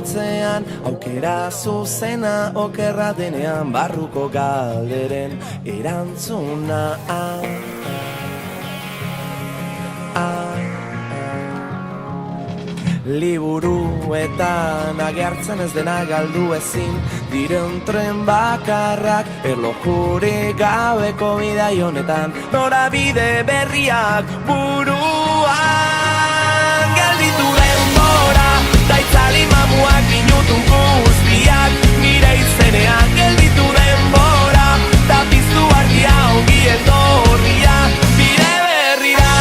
liburutzean, aukera zuzena okerra denean, barruko galderen erantzuna. Liburuetan agertzen ez dena galdu ezin diren tren bakarrak, erlojurik gabeko bidai honetan, norabide berriak buruan. Gelditu denbora, da itzali mamuak minutu guztiak nire izenean. Gelditu denbora, da piztu argia ongi etorria bide berrira.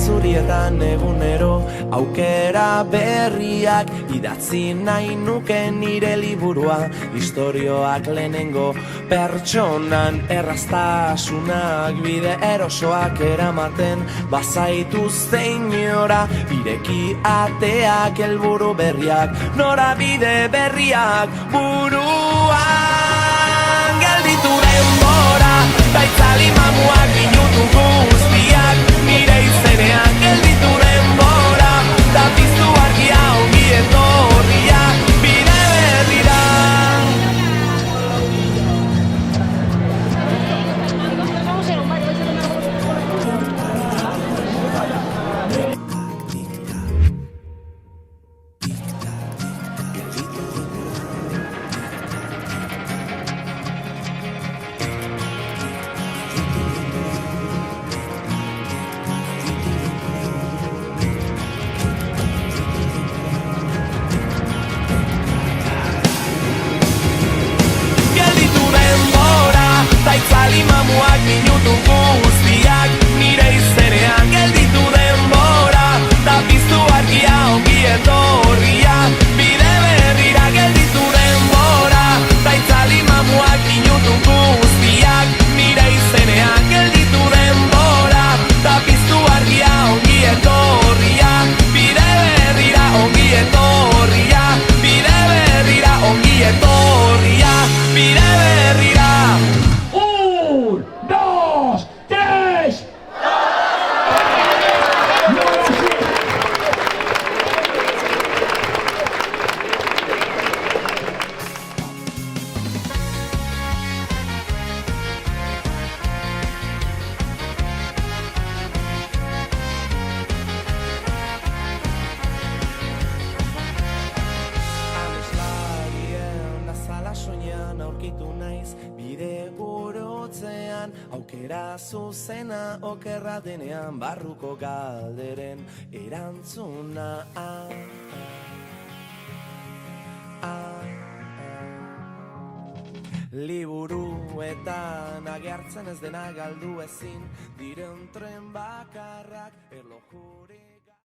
Zurietan egunero aukera berriak, idatzi nahi nuke nire liburua, istorioak lehenengo pertsonan, erraztasunak bide erosoak eramaten bazaituzte inora, ireki ateak helburu berriak, norabide berriak buruan. Gelditu denbora, da itzali mamuak minutu guztiak nire izenean. Gelditu denbora, da piztu argia ongi etorria bide berrira. Itzali mamuak minutu guztiak nire izenean. Gelditu denbora, da piztu argia ongi etorria bide berrira. Gelditu denbora, da itzali mamuak minutu guztiak nire izenean. Gelditu denbora, da piztu argia ongi etorria bide berrira. Ongi etorria bide berrira. Ongi etorria bide berrira. Aurkitu naiz bide burutzean, aukera zuzena okerra denean, barruko galderen erantzuna. Liburuetan agertzen ez dena galdu ezin diren tren bakarrak, erlojurik